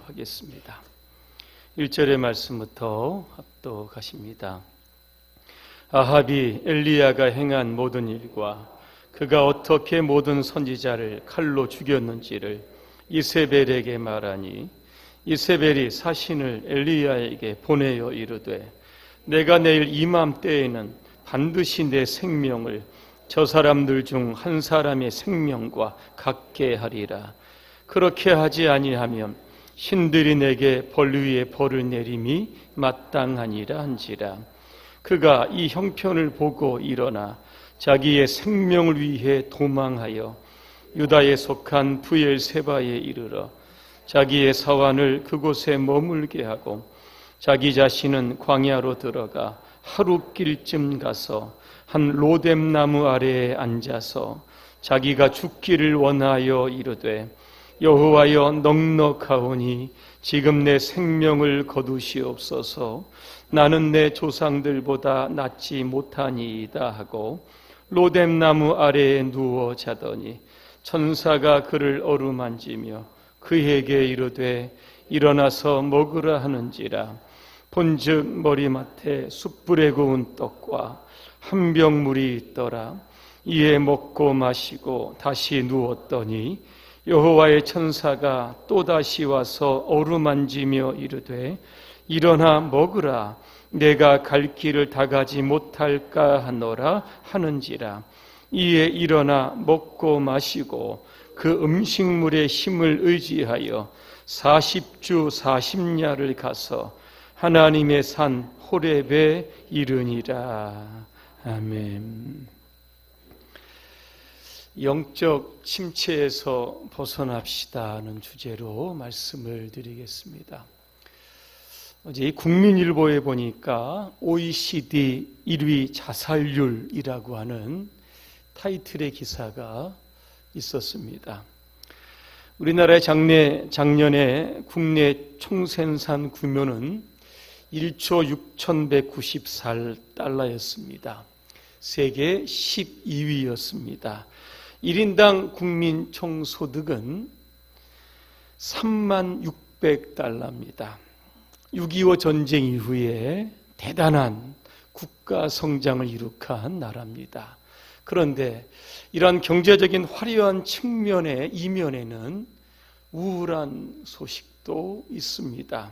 하겠습니다. 1절의 말씀부터 합독하십니다. 아합이 엘리야가 행한 모든 일과 그가 어떻게 모든 선지자를 칼로 죽였는지를 이세벨에게 말하니 이세벨이 사신을 엘리야에게 보내어 이르되 내가 내일 이맘때에는 반드시 내 생명을 저 사람들 중 한 사람의 생명과 같게 하리라. 그렇게 하지 아니하면 신들이 내게 벌 위에 벌을 내림이 마땅하니라 한지라. 그가 이 형편을 보고 일어나 자기의 생명을 위해 도망하여 유다에 속한 브엘세바에 이르러 자기의 사환을 그곳에 머물게 하고 자기 자신은 광야로 들어가 하룻길쯤 가서 한 로뎀나무 아래에 앉아서 자기가 죽기를 원하여 이르되 여호와여 넉넉하오니 지금 내 생명을 거두시옵소서. 나는 내 조상들보다 낫지 못하니이다 하고 로뎀나무 아래에 누워 자더니 천사가 그를 어루만지며 그에게 이르되 일어나서 먹으라 하는지라. 본즉 머리맡에 숯불에 구운 떡과 한 병 물이 있더라. 이에 먹고 마시고 다시 누웠더니 여호와의 천사가 또다시 와서 어루만지며 이르되 일어나 먹으라. 내가 갈 길을 다 가지 못할까 하노라 하는지라. 이에 일어나 먹고 마시고 그 음식물의 힘을 의지하여 40주 40야를 가서 하나님의 산 호렙에 이르니라. 아멘. 영적 침체에서 벗어납시다는 주제로 말씀을 드리겠습니다. 어제 이 국민일보에 보니까 OECD 1위 자살률이라고 하는 타이틀의 기사가 있었습니다. 우리나라의 작년에 국내 총생산 규모는 1조 6,194달러였습니다. 세계 12위였습니다. 1인당 국민 총소득은 36,600달러입니다. 6.25 전쟁 이후에 대단한 국가 성장을 이룩한 나라입니다. 그런데 이러한 경제적인 화려한 측면의 이면에는 우울한 소식도 있습니다.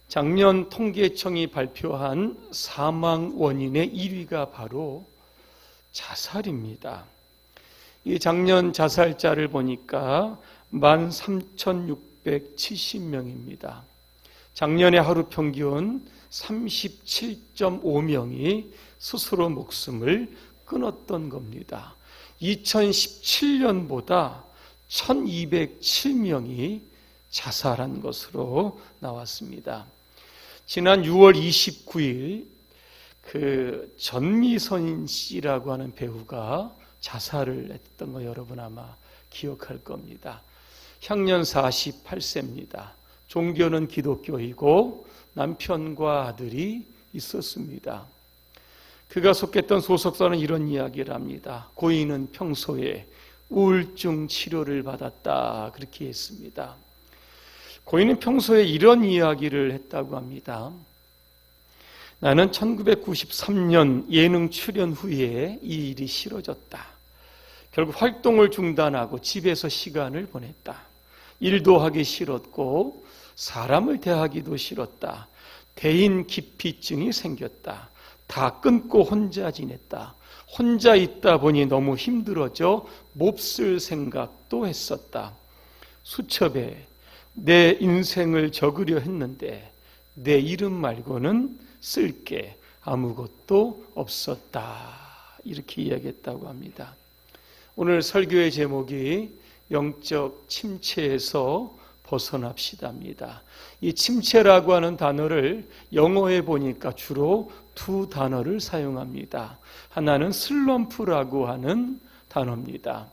작년 통계청이 발표한 사망 원인의 1위가 바로 자살입니다. 이 작년 자살자를 보니까 13,670명입니다. 작년에 하루 평균 37.5명이 스스로 목숨을 끊었던 겁니다. 2017년보다 1,207명이 자살한 것으로 나왔습니다. 지난 6월 29일 전미선 씨라고 하는 배우가 자살을 했던 거 여러분 아마 기억할 겁니다. 향년 48세입니다. 종교는 기독교이고 남편과 아들이 있었습니다. 그가 속했던 소속사는 이런 이야기를 합니다. 고인은 평소에 우울증 치료를 받았다 그렇게 했습니다. 고인은 평소에 이런 이야기를 했다고 합니다. 나는 1993년 예능 출연 후에 이 일이 싫어졌다. 결국 활동을 중단하고 집에서 시간을 보냈다. 일도 하기 싫었고 사람을 대하기도 싫었다. 대인 기피증이 생겼다. 다 끊고 혼자 지냈다. 혼자 있다 보니 너무 힘들어져 몹쓸 생각도 했었다. 수첩에 내 인생을 적으려 했는데 내 이름 말고는 쓸 게 아무것도 없었다. 이렇게 이야기했다고 합니다. 오늘 설교의 제목이 영적 침체에서 벗어납시다입니다. 이 침체라고 하는 단어를 영어에 보니까 주로 두 단어를 사용합니다. 하나는 슬럼프라고 하는 단어입니다.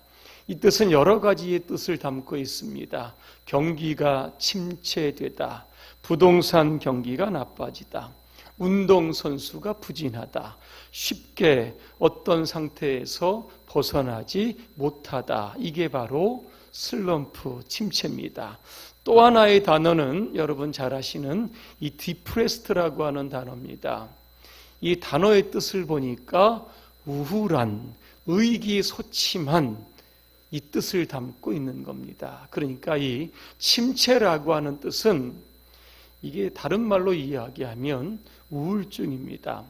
이 뜻은 여러 가지의 뜻을 담고 있습니다. 경기가 침체되다, 부동산 경기가 나빠지다, 운동선수가 부진하다, 쉽게 어떤 상태에서 벗어나지 못하다. 이게 바로 슬럼프 침체입니다. 또 하나의 단어는 여러분 잘 아시는 이 depressed라고 하는 단어입니다. 이 단어의 뜻을 보니까 우울한, 의기소침한 이 뜻을 담고 있는 겁니다. 그러니까 이 침체라고 하는 뜻은 이게 다른 말로 이야기하면 우울증입니다.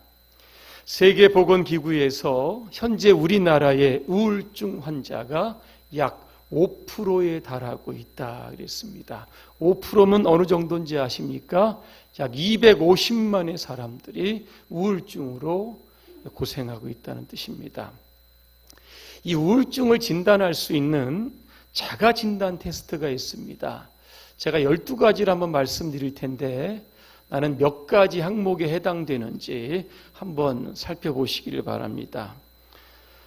세계보건기구에서 현재 우리나라의 우울증 환자가 약 5%에 달하고 있다 그랬습니다. 5%면 어느 정도인지 아십니까? 약 250만의 사람들이 우울증으로 고생하고 있다는 뜻입니다. 이 우울증을 진단할 수 있는 자가진단 테스트가 있습니다. 제가 12가지를 한번 말씀드릴 텐데 나는 몇 가지 항목에 해당되는지 한번 살펴보시기를 바랍니다.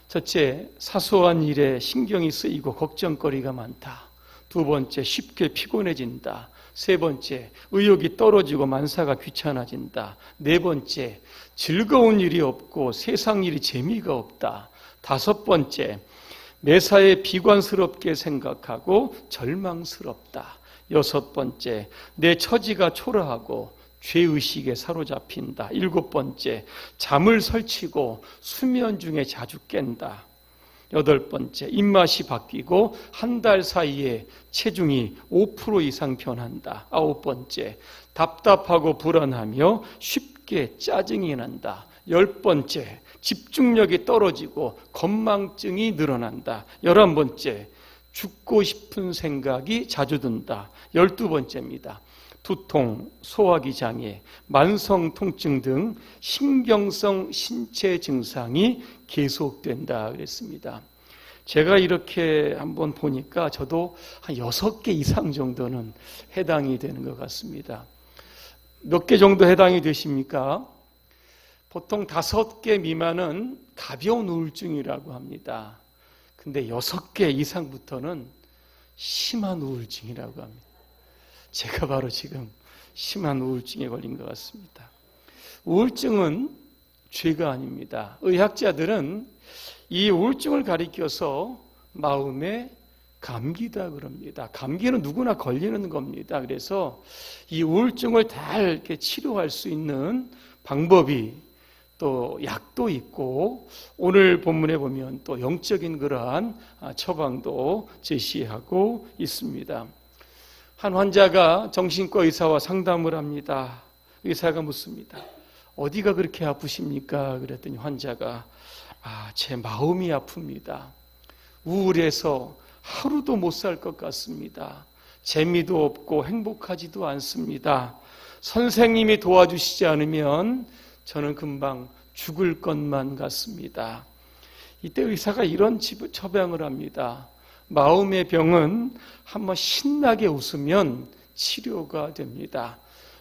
첫째, 사소한 일에 신경이 쓰이고 걱정거리가 많다. 두 번째, 쉽게 피곤해진다. 세 번째, 의욕이 떨어지고 만사가 귀찮아진다. 네 번째, 즐거운 일이 없고 세상 일이 재미가 없다. 다섯 번째, 매사에 비관스럽게 생각하고 절망스럽다. 여섯 번째, 내 처지가 초라하고 죄의식에 사로잡힌다. 일곱 번째, 잠을 설치고 수면 중에 자주 깬다. 여덟 번째, 입맛이 바뀌고 한 달 사이에 체중이 5% 이상 변한다. 아홉 번째, 답답하고 불안하며 쉽게 짜증이 난다. 열 번째, 집중력이 떨어지고 건망증이 늘어난다. 11번째, 죽고 싶은 생각이 자주 든다. 12번째입니다. 두통, 소화기 장애, 만성 통증 등 신경성 신체 증상이 계속된다 그랬습니다. 제가 이렇게 한번 보니까 저도 한 6개 이상 정도는 해당이 되는 것 같습니다. 몇 개 정도 해당이 되십니까? 보통 5개 미만은 가벼운 우울증이라고 합니다. 근데 6개 이상부터는 심한 우울증이라고 합니다. 제가 바로 지금 심한 우울증에 걸린 것 같습니다. 우울증은 죄가 아닙니다. 의학자들은 이 우울증을 가리켜서 마음의 감기다 그럽니다. 감기는 누구나 걸리는 겁니다. 그래서 이 우울증을 잘 이렇게 치료할 수 있는 방법이 또 약도 있고 오늘 본문에 보면 또 영적인 그러한 처방도 제시하고 있습니다. 한 환자가 정신과 의사와 상담을 합니다. 의사가 묻습니다. 어디가 그렇게 아프십니까? 그랬더니 환자가 제 마음이 아픕니다. 우울해서 하루도 못 살 것 같습니다. 재미도 없고 행복하지도 않습니다. 선생님이 도와주시지 않으면 저는 금방 죽을 것만 같습니다. 이때 의사가 이런 처방을 합니다. 마음의 병은 한번 신나게 웃으면 치료가 됩니다.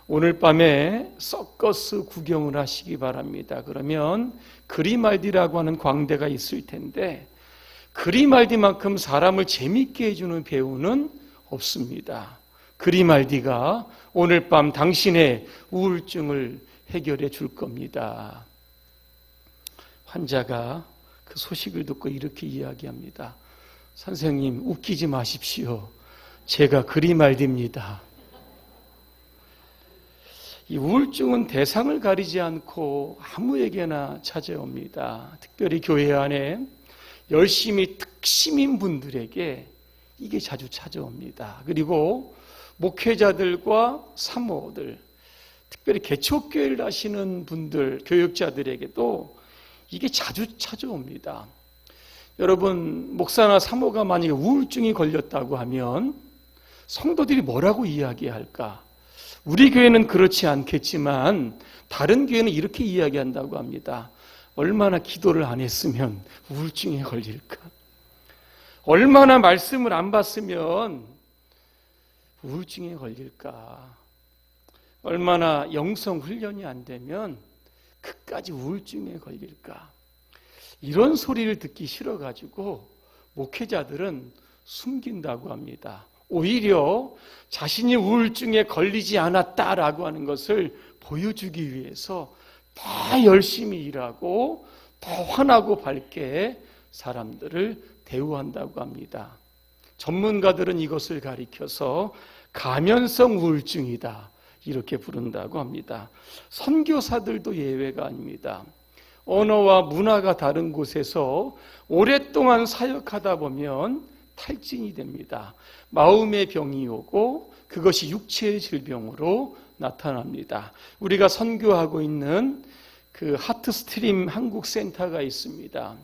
오늘 밤에 서커스 구경을 하시기 바랍니다. 그러면 그리말디라고 하는 광대가 있을 텐데 그리말디만큼 사람을 재밌게 해주는 배우는 없습니다. 그리말디가 오늘 밤 당신의 우울증을 해결해 줄 겁니다. 환자가 그 소식을 듣고 이렇게 이야기합니다. 선생님, 웃기지 마십시오. 제가 그리말디입니다. 이 우울증은 대상을 가리지 않고 아무에게나 찾아옵니다. 특별히 교회 안에 열심히 특심인 분들에게 이게 자주 찾아옵니다. 그리고 목회자들과 사모들, 특별히 개척교회를 하시는 분들, 교육자들에게도 이게 자주 찾아옵니다. 여러분, 목사나 사모가 만약에 우울증이 걸렸다고 하면 성도들이 뭐라고 이야기할까? 우리 교회는 그렇지 않겠지만 다른 교회는 이렇게 이야기한다고 합니다. 얼마나 기도를 안 했으면 우울증에 걸릴까? 얼마나 말씀을 안 봤으면 우울증에 걸릴까? 얼마나 영성 훈련이 안 되면 그까지 우울증에 걸릴까? 이런 소리를 듣기 싫어가지고 목회자들은 숨긴다고 합니다. 오히려 자신이 우울증에 걸리지 않았다라고 하는 것을 보여주기 위해서 더 열심히 일하고 더 환하고 밝게 사람들을 대우한다고 합니다. 전문가들은 이것을 가리켜서 가면성 우울증이다 이렇게 부른다고 합니다. 선교사들도 예외가 아닙니다. 언어와 문화가 다른 곳에서 오랫동안 사역하다 보면 탈진이 됩니다. 마음의 병이 오고 그것이 육체의 질병으로 나타납니다. 우리가 선교하고 있는 그 하트스트림 한국센터가 있습니다.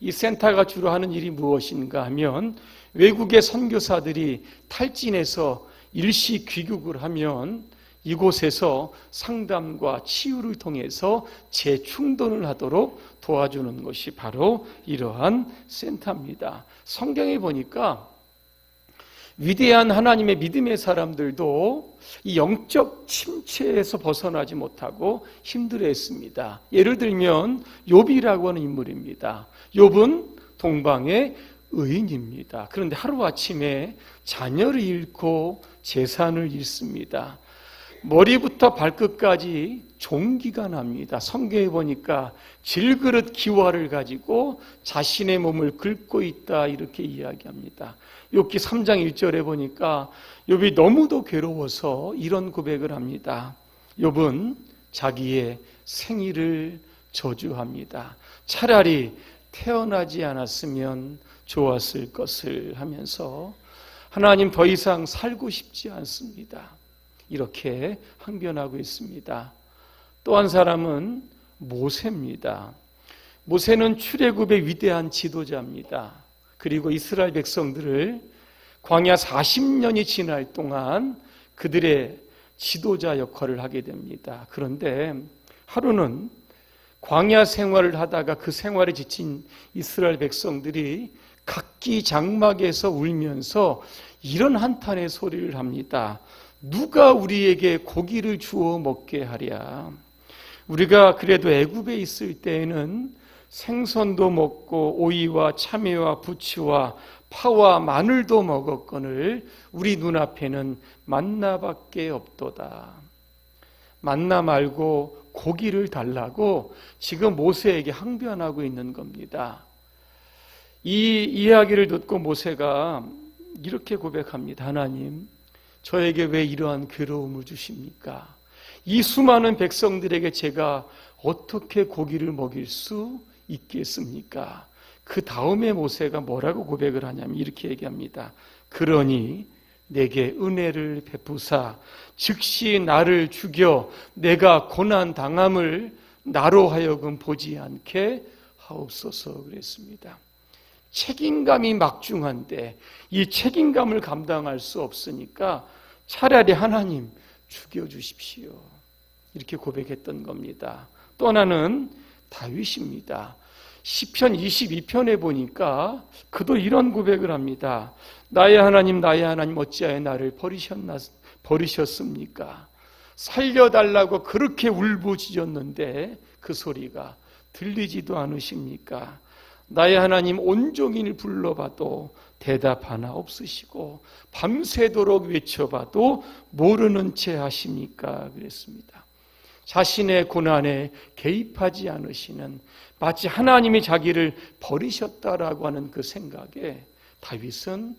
이 센터가 주로 하는 일이 무엇인가 하면 외국의 선교사들이 탈진해서 일시 귀국을 하면 이곳에서 상담과 치유를 통해서 재충전을 하도록 도와주는 것이 바로 이러한 센터입니다. 성경에 보니까 위대한 하나님의 믿음의 사람들도 이 영적 침체에서 벗어나지 못하고 힘들어했습니다. 예를 들면 욥이라고 하는 인물입니다. 욥은 동방의 의인입니다. 그런데 하루아침에 자녀를 잃고 재산을 잃습니다. 머리부터 발끝까지 종기가 납니다. 성경에 보니까 질그릇 기와를 가지고 자신의 몸을 긁고 있다 이렇게 이야기합니다. 욥기 3장 1절에 보니까 욥이 너무도 괴로워서 이런 고백을 합니다. 욥은 자기의 생일을 저주합니다. 차라리 태어나지 않았으면 좋았을 것을 하면서 하나님 더 이상 살고 싶지 않습니다. 이렇게 항변하고 있습니다. 또 한 사람은 모세입니다. 모세는 출애굽의 위대한 지도자입니다. 그리고 이스라엘 백성들을 광야 40년이 지날 동안 그들의 지도자 역할을 하게 됩니다. 그런데 하루는 광야 생활을 하다가 그 생활에 지친 이스라엘 백성들이 각기 장막에서 울면서 이런 한탄의 소리를 합니다. 누가 우리에게 고기를 주어 먹게 하랴. 우리가 그래도 애굽에 있을 때에는 생선도 먹고 오이와 참외와 부추와 파와 마늘도 먹었거늘 우리 눈앞에는 만나밖에 없도다. 만나 말고 고기를 달라고 지금 모세에게 항변하고 있는 겁니다. 이 이야기를 듣고 모세가 이렇게 고백합니다. 하나님, 저에게 왜 이러한 괴로움을 주십니까? 이 수많은 백성들에게 제가 어떻게 고기를 먹일 수 있겠습니까? 그 다음에 모세가 뭐라고 고백을 하냐면 이렇게 얘기합니다. 그러니 내게 은혜를 베푸사 즉시 나를 죽여 내가 고난 당함을 나로 하여금 보지 않게 하옵소서 그랬습니다. 책임감이 막중한데 이 책임감을 감당할 수 없으니까 차라리 하나님 죽여주십시오. 이렇게 고백했던 겁니다. 또 하나는 다윗입니다. 시편 22편에 보니까 그도 이런 고백을 합니다. 나의 하나님 어찌하여 나를 버리셨습니까? 살려달라고 그렇게 울부짖었는데 그 소리가 들리지도 않으십니까? 나의 하나님 온종일 불러봐도 대답 하나 없으시고 밤새도록 외쳐봐도 모르는 채 하십니까? 그랬습니다. 자신의 고난에 개입하지 않으시는 마치 하나님이 자기를 버리셨다라고 하는 그 생각에 다윗은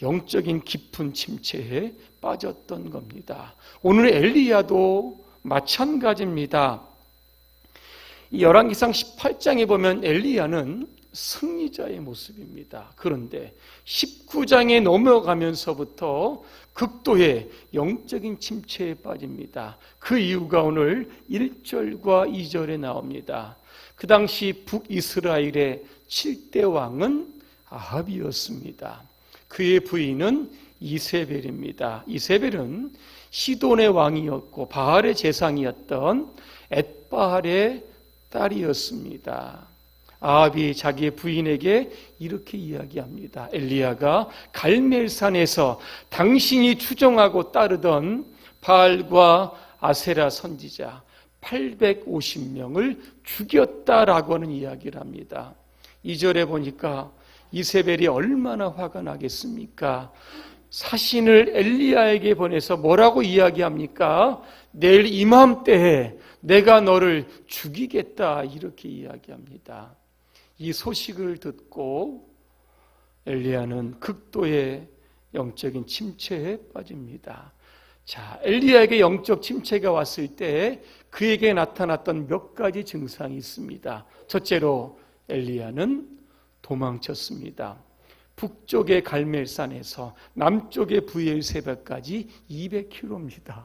영적인 깊은 침체에 빠졌던 겁니다. 오늘 엘리야도 마찬가지입니다. 이 열왕기상 18장에 보면 엘리야는 승리자의 모습입니다. 그런데 19장에 넘어가면서부터 극도의 영적인 침체에 빠집니다. 그 이유가 오늘 1절과 2절에 나옵니다. 그 당시 북이스라엘의 7대 왕은 아합이었습니다. 그의 부인은 이세벨입니다. 이세벨은 시돈의 왕이었고 바알의 제상이었던 엣바알의 딸이었습니다. 아합이 자기의 부인에게 이렇게 이야기합니다. 엘리야가 갈멜산에서 당신이 추종하고 따르던 바알과 아세라 선지자 850명을 죽였다라고 하는 이야기를 합니다. 2절에 보니까 이세벨이 얼마나 화가 나겠습니까? 사신을 엘리야에게 보내서 뭐라고 이야기합니까? 내일 이맘때에 내가 너를 죽이겠다 이렇게 이야기합니다. 이 소식을 듣고 엘리야는 극도의 영적인 침체에 빠집니다. 자, 엘리야에게 영적 침체가 왔을 때 그에게 나타났던 몇 가지 증상이 있습니다. 첫째로 엘리야는 도망쳤습니다. 북쪽의 갈멜산에서 남쪽의 브엘세바까지 200km입니다.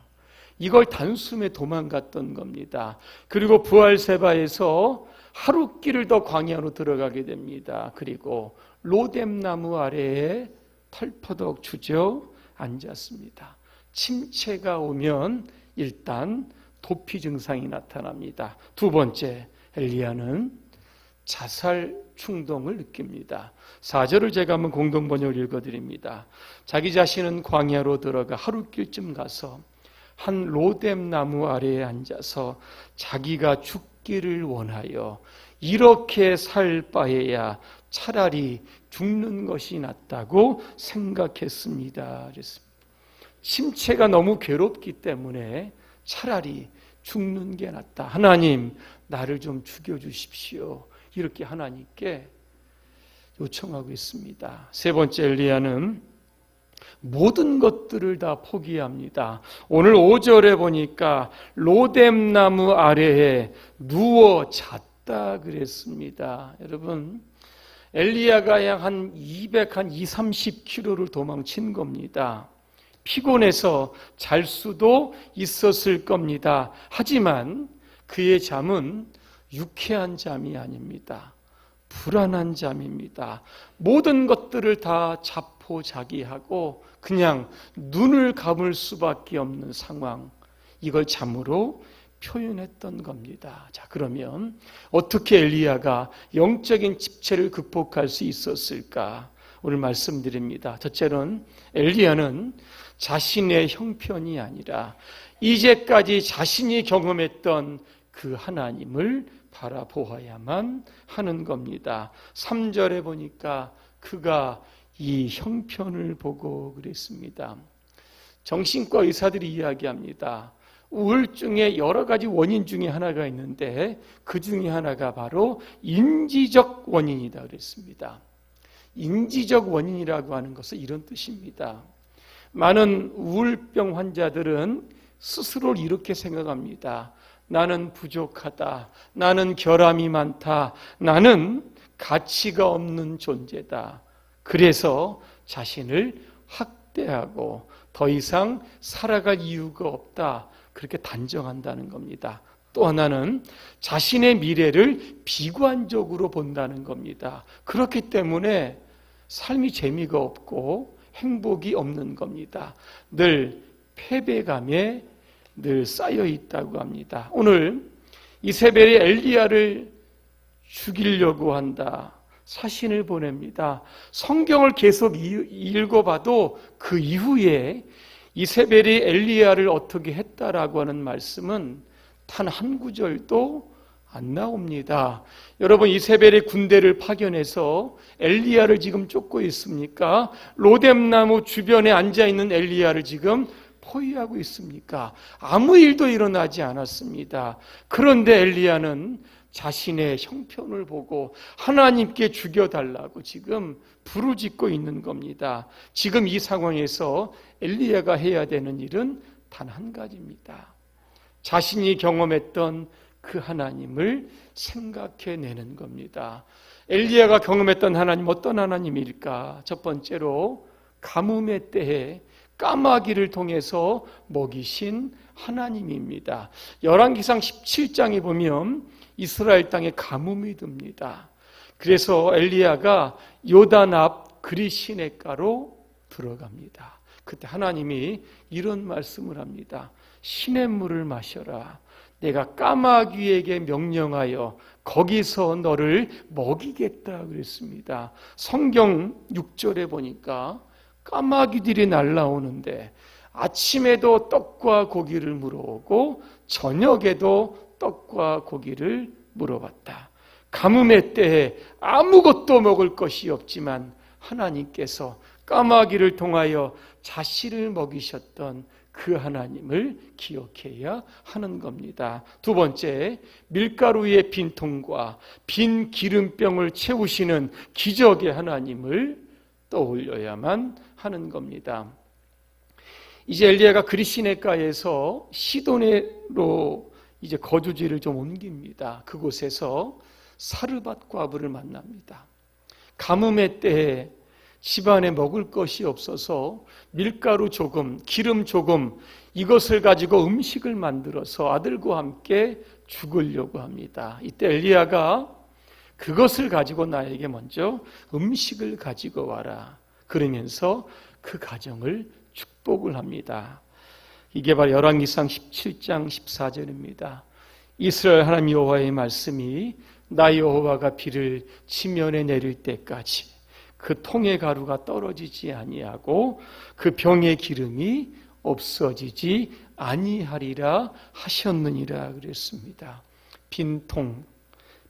이걸 단숨에 도망갔던 겁니다. 그리고 브엘세바에서 하룻길을 더 광야로 들어가게 됩니다. 그리고 로뎀나무 아래에 털퍼덕 주저앉았습니다. 침체가 오면 일단 도피 증상이 나타납니다. 두 번째, 엘리야는 자살 충동을 느낍니다. 4절을 제가 한번 공동번역을 읽어드립니다. 자기 자신은 광야로 들어가 하룻길쯤 가서 한 로뎀나무 아래에 앉아서 자기가 죽기를 원하여 이렇게 살 바에야 차라리 죽는 것이 낫다고 생각했습니다. 그랬습니다. 침체가 너무 괴롭기 때문에 차라리 죽는 게 낫다. 하나님, 나를 좀 죽여주십시오. 이렇게 하나님께 요청하고 있습니다. 세 번째, 엘리야는 모든 것들을 다 포기합니다. 오늘 5절에 보니까 로뎀나무 아래에 누워 잤다 그랬습니다. 여러분, 엘리야가 약 한 230km를 도망친 겁니다. 피곤해서 잘 수도 있었을 겁니다. 하지만 그의 잠은 유쾌한 잠이 아닙니다. 불안한 잠입니다. 모든 것들을 다 자포자기하고 그냥 눈을 감을 수밖에 없는 상황, 이걸 잠으로 표현했던 겁니다. 자, 그러면 어떻게 엘리야가 영적인 집체를 극복할 수 있었을까? 오늘 말씀드립니다. 첫째는 엘리야는 자신의 형편이 아니라 이제까지 자신이 경험했던 그 하나님을 바라보아야만 하는 겁니다. 3절에 보니까 그가 이 형편을 보고 그랬습니다. 정신과 의사들이 이야기합니다. 우울증의 여러 가지 원인 중에 하나가 있는데 그 중에 하나가 바로 인지적 원인이다 그랬습니다. 인지적 원인이라고 하는 것은 이런 뜻입니다. 많은 우울병 환자들은 스스로를 이렇게 생각합니다. 나는 부족하다. 나는 결함이 많다. 나는 가치가 없는 존재다. 그래서 자신을 학대하고 더 이상 살아갈 이유가 없다. 그렇게 단정한다는 겁니다. 또 하나는 자신의 미래를 비관적으로 본다는 겁니다. 그렇기 때문에 삶이 재미가 없고 행복이 없는 겁니다. 늘 패배감에 늘 쌓여 있다고 합니다. 오늘 이세벨이 엘리야를 죽이려고 한다. 사신을 보냅니다. 성경을 계속 읽어봐도 그 이후에 이세벨이 엘리야를 어떻게 했다라고 하는 말씀은 단 한 구절도 안 나옵니다. 여러분, 이세벨의 군대를 파견해서 엘리야를 지금 쫓고 있습니까? 로뎀나무 주변에 앉아있는 엘리야를 지금 포위하고 있습니까? 아무 일도 일어나지 않았습니다. 그런데 엘리야는 자신의 형편을 보고 하나님께 죽여달라고 지금 부르짖고 있는 겁니다. 지금 이 상황에서 엘리야가 해야 되는 일은 단 한 가지입니다. 자신이 경험했던 그 하나님을 생각해내는 겁니다. 엘리야가 경험했던 하나님, 어떤 하나님일까? 첫 번째로 가뭄의 때에 까마귀를 통해서 먹이신 하나님입니다. 열왕기상 17장에 보면 이스라엘 땅에 가뭄이 듭니다. 그래서 엘리야가 요단 앞 그리시네가로 들어갑니다. 그때 하나님이 이런 말씀을 합니다. 시냇물을 마셔라. 내가 까마귀에게 명령하여 거기서 너를 먹이겠다 그랬습니다. 성경 6절에 보니까 까마귀들이 날아오는데 아침에도 떡과 고기를 물어오고 저녁에도 떡과 고기를 물어봤다. 가뭄의 때에 아무것도 먹을 것이 없지만 하나님께서 까마귀를 통하여 자신을 먹이셨던 그 하나님을 기억해야 하는 겁니다. 두 번째, 밀가루의 빈통과 빈 기름병을 채우시는 기적의 하나님을 떠올려야만 하는 겁니다. 이제 엘리야가 그리시네가에서 시돈으로 이제 거주지를 좀 옮깁니다. 그곳에서 사르밧 과부를 만납니다. 가뭄의 때에 집안에 먹을 것이 없어서 밀가루 조금, 기름 조금 이것을 가지고 음식을 만들어서 아들과 함께 죽으려고 합니다. 이때 엘리야가 그것을 가지고 나에게 먼저 음식을 가지고 와라 그러면서 그 가정을 축복을 합니다. 이게 바로 열왕기상 17장 14절입니다. 이스라엘 하나님 여호와의 말씀이 나 여호와가 비를 지면에 내릴 때까지 그 통의 가루가 떨어지지 아니하고 그 병의 기름이 없어지지 아니하리라 하셨느니라 그랬습니다. 빈 통,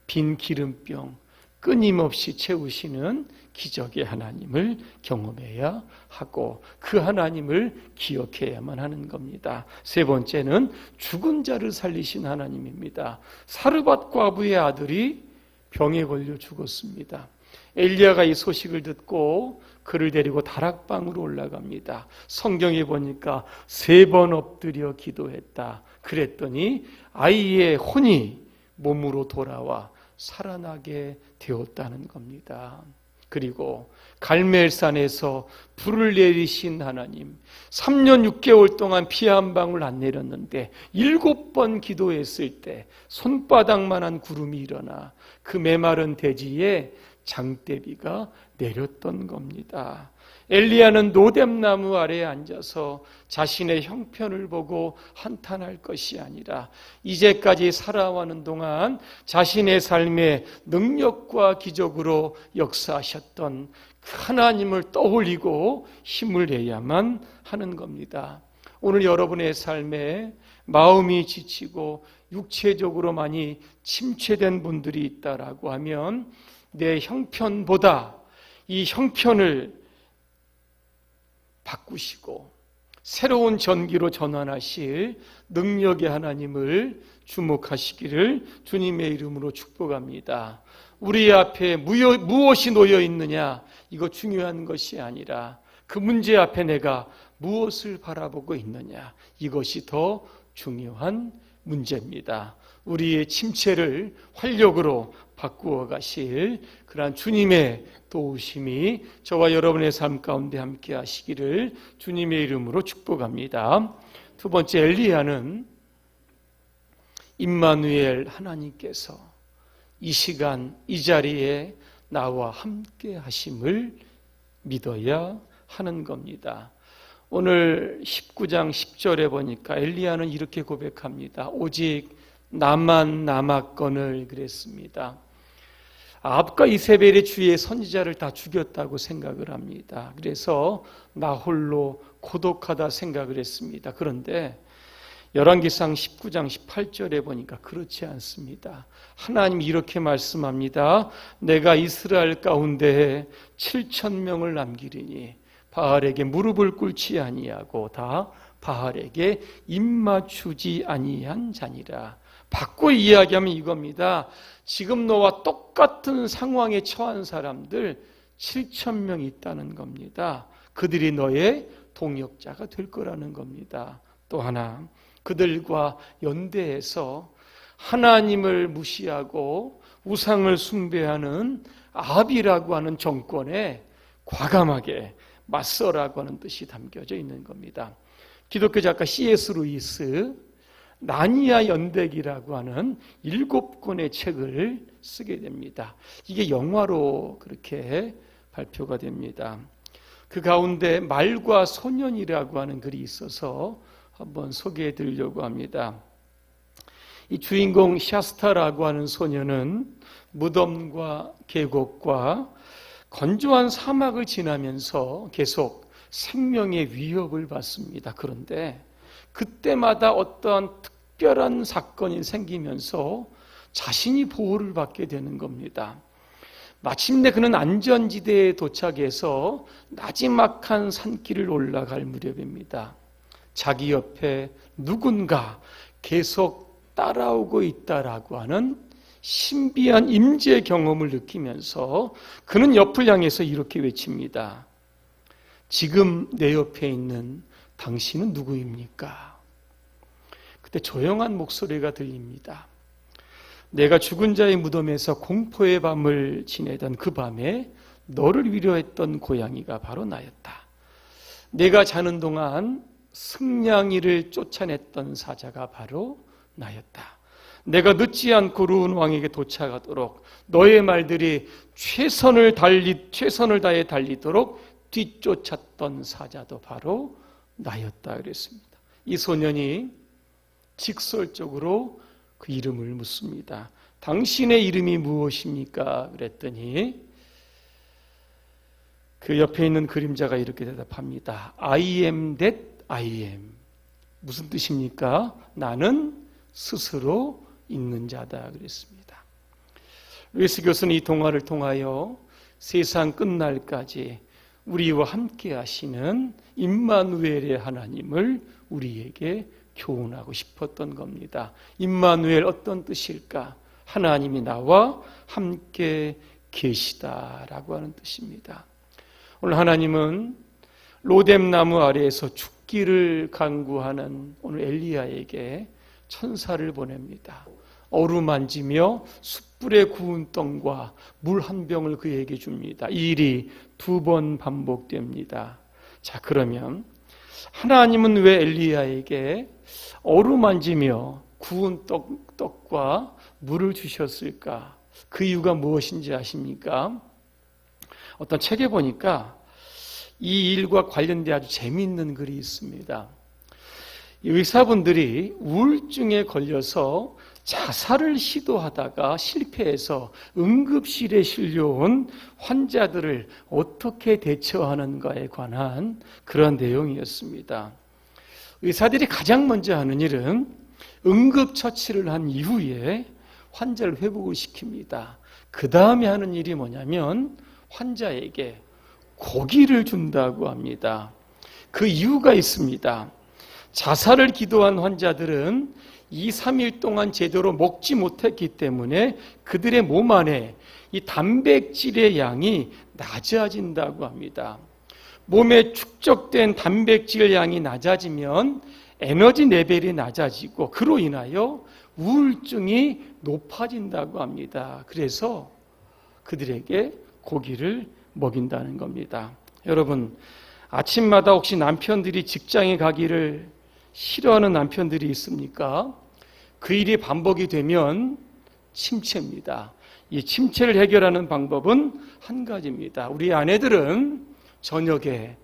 빈 기름병 끊임없이 채우시는 기적의 하나님을 경험해야 하고 그 하나님을 기억해야만 하는 겁니다. 세 번째는 죽은 자를 살리신 하나님입니다. 사르밧 과부의 아들이 병에 걸려 죽었습니다. 엘리야가 이 소식을 듣고 그를 데리고 다락방으로 올라갑니다. 성경에 보니까 3번 엎드려 기도했다. 그랬더니 아이의 혼이 몸으로 돌아와 살아나게 되었다는 겁니다. 그리고 갈멜산에서 불을 내리신 하나님, 3년 6개월 동안 피 한 방울 안 내렸는데 7번 기도했을 때 손바닥만한 구름이 일어나 그 메마른 대지에 장대비가 내렸던 겁니다. 엘리야는 노뎀나무 아래에 앉아서 자신의 형편을 보고 한탄할 것이 아니라 이제까지 살아와는 동안 자신의 삶에 능력과 기적으로 역사하셨던 그 하나님을 떠올리고 힘을 내야만 하는 겁니다. 오늘 여러분의 삶에 마음이 지치고 육체적으로 많이 침체된 분들이 있다라고 하면 내 형편보다 이 형편을 바꾸시고 새로운 전기로 전환하실 능력의 하나님을 주목하시기를 주님의 이름으로 축복합니다. 우리 앞에 무엇이 놓여 있느냐 이거 중요한 것이 아니라 그 문제 앞에 내가 무엇을 바라보고 있느냐 이것이 더 중요한 문제입니다. 우리의 침체를 활력으로 바꾸어 가실 그러한 주님의 도우심이 저와 여러분의 삶 가운데 함께 하시기를 주님의 이름으로 축복합니다. 두 번째, 엘리야는 임마누엘 하나님께서 이 시간 이 자리에 나와 함께 하심을 믿어야 하는 겁니다. 오늘 19장 10절에 보니까 엘리야는 이렇게 고백합니다. 오직 나만 남았거늘 그랬습니다. 아합과 이세벨이 주의 선지자를 다 죽였다고 생각을 합니다. 그래서 나 홀로 고독하다 생각을 했습니다. 그런데 열왕기상 19장 18절에 보니까 그렇지 않습니다. 하나님이 이렇게 말씀합니다. 내가 이스라엘 가운데 7,000명을 남기리니 바알에게 무릎을 꿇지 아니하고 다 바알에게 입맞추지 아니한 자니라. 바꿔 이야기하면 이겁니다. 지금 너와 똑같은 상황에 처한 사람들 7,000명 있다는 겁니다. 그들이 너의 동역자가 될 거라는 겁니다. 또 하나, 그들과 연대해서 하나님을 무시하고 우상을 숭배하는 아합이라고 하는 정권에 과감하게 맞서라고 하는 뜻이 담겨져 있는 겁니다. 기독교 작가 C.S. 루이스 나니아 연대기라고 하는 7권의 책을 쓰게 됩니다. 이게 영화로 그렇게 발표가 됩니다. 그 가운데 말과 소년이라고 하는 글이 있어서 한번 소개해 드리려고 합니다. 이 주인공 샤스타라고 하는 소년은 무덤과 계곡과 건조한 사막을 지나면서 계속 생명의 위협을 받습니다. 그런데 그때마다 어떠한 특별한 사건이 생기면서 자신이 보호를 받게 되는 겁니다. 마침내 그는 안전지대에 도착해서 나지막한 산길을 올라갈 무렵입니다. 자기 옆에 누군가 계속 따라오고 있다라고 하는 신비한 임재 경험을 느끼면서 그는 옆을 향해서 이렇게 외칩니다. 지금 내 옆에 있는 당신은 누구입니까? 그때 조용한 목소리가 들립니다. 내가 죽은 자의 무덤에서 공포의 밤을 지내던 그 밤에 너를 위로했던 고양이가 바로 나였다. 내가 자는 동안 승냥이를 쫓아냈던 사자가 바로 나였다. 내가 늦지 않고 르운 왕에게 도착하도록 너의 말들이 최선을 다해 달리도록 뒤쫓았던 사자도 바로 나였다 그랬습니다. 이 소년이 직설적으로 그 이름을 묻습니다. 당신의 이름이 무엇입니까? 그랬더니 그 옆에 있는 그림자가 이렇게 대답합니다. I am that I am. 무슨 뜻입니까? 나는 스스로 있는 자다 그랬습니다. 루이스 교수는 이 동화를 통하여 세상 끝날까지 우리와 함께 하시는 임마누엘의 하나님을 우리에게 교훈하고 싶었던 겁니다. 임마누엘 어떤 뜻일까? 하나님이 나와 함께 계시다라고 하는 뜻입니다. 오늘 하나님은 로뎀나무 아래에서 죽기를 간구하는 오늘 엘리야에게 천사를 보냅니다. 어루만지며 숯불에 구운 떡과 물 한 병을 그에게 줍니다. 이 일이 2번 반복됩니다. 자, 그러면 하나님은 왜 엘리야에게 어루만지며 구운 떡과 물을 주셨을까? 그 이유가 무엇인지 아십니까? 어떤 책에 보니까 이 일과 관련된 아주 재미있는 글이 있습니다. 의사분들이 우울증에 걸려서 자살을 시도하다가 실패해서 응급실에 실려온 환자들을 어떻게 대처하는가에 관한 그런 내용이었습니다. 의사들이 가장 먼저 하는 일은 응급처치를 한 이후에 환자를 회복을 시킵니다. 그 다음에 하는 일이 뭐냐면 환자에게 고기를 준다고 합니다. 그 이유가 있습니다. 자살을 기도한 환자들은 2, 3일 동안 제대로 먹지 못했기 때문에 그들의 몸 안에 이 단백질의 양이 낮아진다고 합니다. 몸에 축적된 단백질 양이 낮아지면 에너지 레벨이 낮아지고 그로 인하여 우울증이 높아진다고 합니다. 그래서 그들에게 고기를 먹인다는 겁니다. 여러분, 아침마다 혹시 남편들이 직장에 가기를 싫어하는 남편들이 있습니까? 그 일이 반복이 되면 침체입니다. 이 침체를 해결하는 방법은 한 가지입니다. 우리 아내들은 저녁에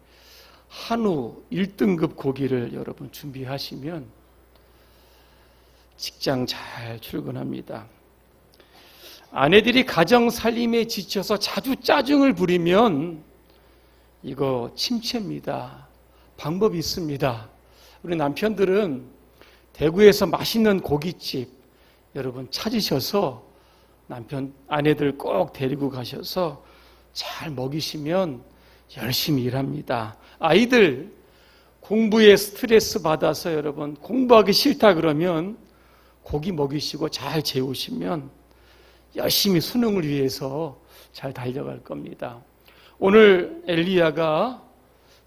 한우 1등급 고기를 여러분 준비하시면 직장 잘 출근합니다. 아내들이 가정 살림에 지쳐서 자주 짜증을 부리면 이거 침체입니다. 방법이 있습니다. 우리 남편들은 대구에서 맛있는 고깃집 여러분 찾으셔서 아내들 꼭 데리고 가셔서 잘 먹이시면 열심히 일합니다. 아이들 공부에 스트레스 받아서 여러분 공부하기 싫다 그러면 고기 먹이시고 잘 재우시면 열심히 수능을 위해서 잘 달려갈 겁니다. 오늘 엘리야가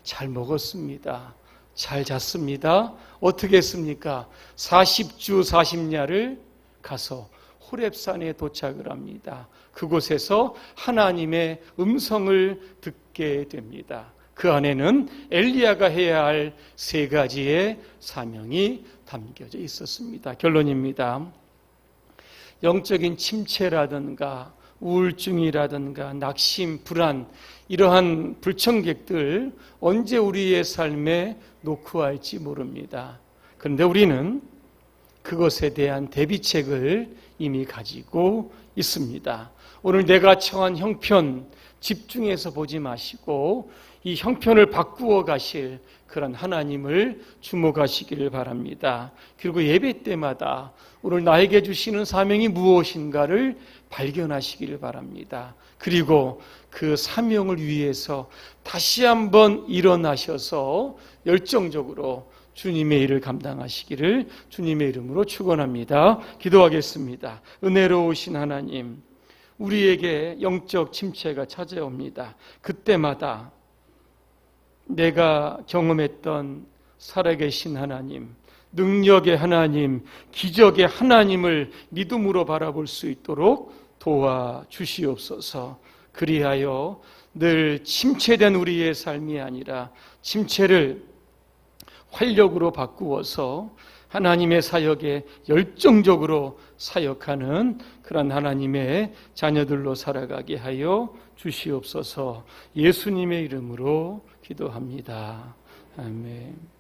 잘 먹었습니다. 잘 잤습니다. 어떻게 했습니까? 40주 40야를 가서 호렙산에 도착을 합니다. 그곳에서 하나님의 음성을 듣게 됩니다. 그 안에는 엘리야가 해야 할 3가지의 사명이 담겨져 있었습니다. 결론입니다. 영적인 침체라든가 우울증이라든가 낙심, 불안 이러한 불청객들 언제 우리의 삶에 녹화할지 모릅니다. 그런데 우리는 그것에 대한 대비책을 이미 가지고 있습니다. 오늘 내가 처한 형편 집중해서 보지 마시고 이 형편을 바꾸어 가실 그런 하나님을 주목하시기를 바랍니다. 그리고 예배 때마다 오늘 나에게 주시는 사명이 무엇인가를 발견하시기를 바랍니다. 그리고 그 사명을 위해서 다시 한번 일어나셔서 열정적으로 주님의 일을 감당하시기를 주님의 이름으로 축원합니다. 기도하겠습니다. 은혜로우신 하나님, 우리에게 영적 침체가 찾아옵니다. 그때마다 내가 경험했던 살아계신 하나님, 능력의 하나님, 기적의 하나님을 믿음으로 바라볼 수 있도록 도와주시옵소서. 그리하여 늘 침체된 우리의 삶이 아니라 침체를 활력으로 바꾸어서 하나님의 사역에 열정적으로 사역하는 그런 하나님의 자녀들로 살아가게 하여 주시옵소서. 예수님의 이름으로 기도합니다. 아멘.